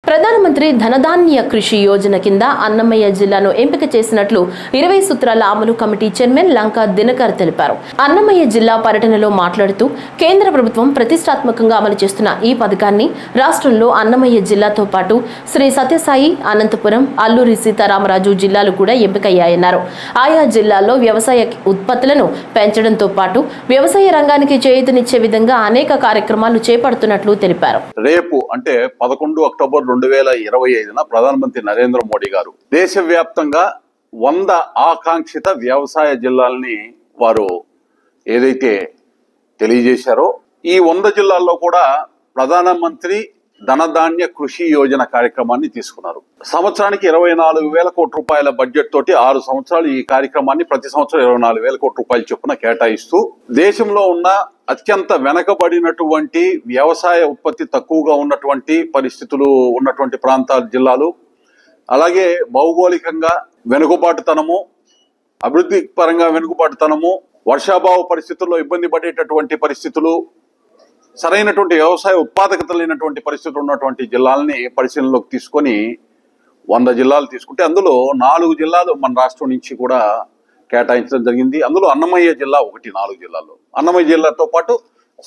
ప్రధానమంత్రి ధనధాన్య కృషి యోజన కింద అన్నమయ్య జిల్లాను ఎంపిక చేసినట్లు 20 సూత్రాల అమలు కమిటీ చైర్మన్ లంకా దినకర్ తెలిపారు. అన్నమయ్య జిల్లా పర్యటనలో మాట్లాడుతూ కేంద్ర ప్రభుత్వం ప్రతిష్టాత్మకంగా అమలు చేస్తున్న ఈ పథకాన్ని రాష్ట్రంలో అన్నమయ్య జిల్లాతో పాటు శ్రీ సత్యసాయి, అనంతపురం, అల్లూరి సీతారామరాజు జిల్లాలు కూడా ఎంపికయ్యాయన్నారు. ఆయా జిల్లాల్లో వ్యవసాయ ఉత్పత్తులను పెంచడంతో పాటు వ్యవసాయ రంగానికి చేయూతనిచ్చే విధంగా అనేక కార్యక్రమాలు చేపడుతున్నట్లు తెలిపారు. రేపు అంటే 11 అక్టోబర్ 2025 ప్రధానమంత్రి నరేంద్ర మోడీ గారు దేశవ్యాప్తంగా 100 ఆకాంక్షిత వ్యవసాయ జిల్లాల్ని వారు ఏదైతే తెలియజేశారో ఈ 100 జిల్లాల్లో కూడా ప్రధానమంత్రి ధనధాన్య కృషి యోజన కార్యక్రమాన్ని తీసుకున్నారు. సంవత్సరానికి 24,000 కోట్ల రూపాయల బడ్జెట్ తోటి 6 సంవత్సరాలు ఈ కార్యక్రమాన్ని ప్రతి సంవత్సరం 24,000 కోట్ల రూపాయల చొప్పున కేటాయిస్తూ దేశంలో ఉన్న అత్యంత వెనకబడినటువంటి వ్యవసాయ ఉత్పత్తి తక్కువగా ఉన్నటువంటి పరిస్థితులు ఉన్నటువంటి ప్రాంతాల జిల్లాలు, అలాగే భౌగోళికంగా వెనుకబాటుతనము, అభివృద్ధి పరంగా వెనుకబాటుతనము, వర్షాభావ పరిస్థితుల్లో ఇబ్బంది పడేటటువంటి పరిస్థితులు, సరైనటువంటి వ్యవసాయ ఉత్పాదకత లేనటువంటి పరిస్థితులు ఉన్నటువంటి జిల్లాలని పరిశీలనలోకి తీసుకొని 100 జిల్లాలు తీసుకుంటే అందులో 4 జిల్లాలు మన రాష్ట్రం నుంచి కూడా కేటాయించడం జరిగింది. అందులో అన్నమయ్య జిల్లా ఒకటి 4 జిల్లాల్లో. అన్నమయ్య జిల్లాతో పాటు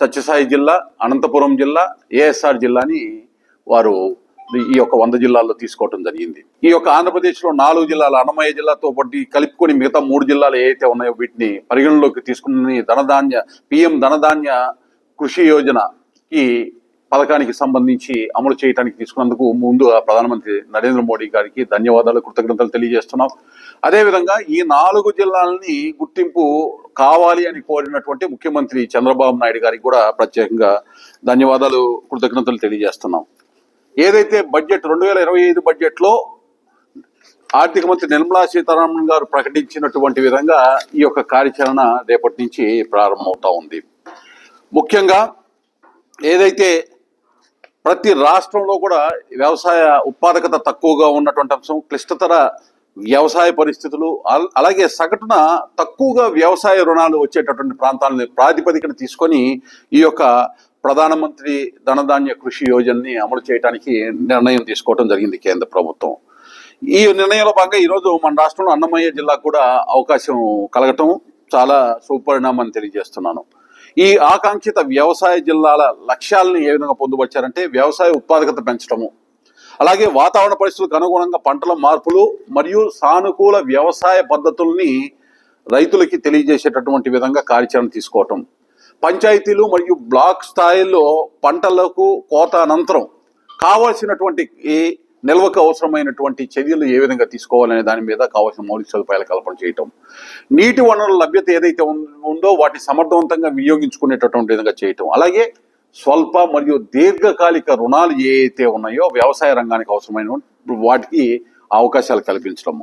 సత్యసాయి జిల్లా, అనంతపురం జిల్లా, ఏఎస్ఆర్ జిల్లాని వారు ఈ యొక్క 100 జిల్లాల్లో తీసుకోవడం జరిగింది. ఈ యొక్క ఆంధ్రప్రదేశ్లో 4 జిల్లాలు అన్నమయ్య జిల్లాతో పాటు కలుపుకొని మిగతా 3 జిల్లాలు ఏవైతే ఉన్నాయో వీటిని పరిగణలోకి తీసుకుని పిఎం ధనధాన్య కృషి యోజనకి పథకానికి సంబంధించి అమలు చేయడానికి తీసుకున్నందుకు ముందు ప్రధానమంత్రి నరేంద్ర మోడీ గారికి ధన్యవాదాలు, కృతజ్ఞతలు తెలియజేస్తున్నాం. అదేవిధంగా ఈ 4 జిల్లాలని గుర్తింపు కావాలి అని కోరినటువంటి ముఖ్యమంత్రి చంద్రబాబు నాయుడు గారికి కూడా ప్రత్యేకంగా ధన్యవాదాలు, కృతజ్ఞతలు తెలియజేస్తున్నాం. ఏదైతే బడ్జెట్ 2025 బడ్జెట్లో ఆర్థిక మంత్రి నిర్మలా సీతారామన్ గారు ప్రకటించినటువంటి విధంగా ఈ యొక్క కార్యాచరణ రేపటి నుంచి ప్రారంభమవుతా ఉంది. ముఖ్యంగా ఏదైతే ప్రతి రాష్ట్రంలో కూడా వ్యవసాయ ఉత్పాదకత తక్కువగా ఉన్నటువంటి అంశం, క్లిష్టతర వ్యవసాయ పరిస్థితులు, అలాగే సగటున తక్కువగా వ్యవసాయ రుణాలు వచ్చేటటువంటి ప్రాంతాలను ప్రాతిపదికన తీసుకొని ఈ యొక్క ప్రధానమంత్రి ధనధాన్య కృషి యోజనని అమలు చేయడానికి నిర్ణయం తీసుకోవడం జరిగింది కేంద్ర ప్రభుత్వం. ఈ నిర్ణయంలో భాగంగా ఈరోజు మన రాష్ట్రంలో అన్నమయ్య జిల్లాకు కూడా అవకాశం కలగటం చాలా సుపరిణామని తెలియజేస్తున్నాను. ఈ ఆకాంక్షిత వ్యవసాయ జిల్లాల లక్ష్యాలను ఏ విధంగా పొందుపరిచారంటే వ్యవసాయ ఉత్పాదకత పెంచడము, అలాగే వాతావరణ పరిస్థితులకు అనుగుణంగా పంటల మార్పులు మరియు సానుకూల వ్యవసాయ పద్ధతుల్ని రైతులకి తెలియజేసేటటువంటి విధంగా కార్యాచరణ తీసుకోవటం, పంచాయతీలు మరియు బ్లాక్ స్థాయిలో పంటలకు కోత అనంతరం కావాల్సినటువంటి నిల్వకు అవసరమైనటువంటి చర్యలు ఏ విధంగా తీసుకోవాలనే దాని మీద కావాల్సిన మౌలిక సదుపాయాల కల్పన చేయటం, నీటి వనరుల లభ్యత ఏదైతే ఉందో వాటిని సమర్థవంతంగా వినియోగించుకునేటటువంటి విధంగా చేయటం, అలాగే స్వల్ప మరియు దీర్ఘకాలిక రుణాలు ఏవైతే ఉన్నాయో వ్యవసాయ రంగానికి అవసరమైన వాటికి అవకాశాలు కల్పించడము.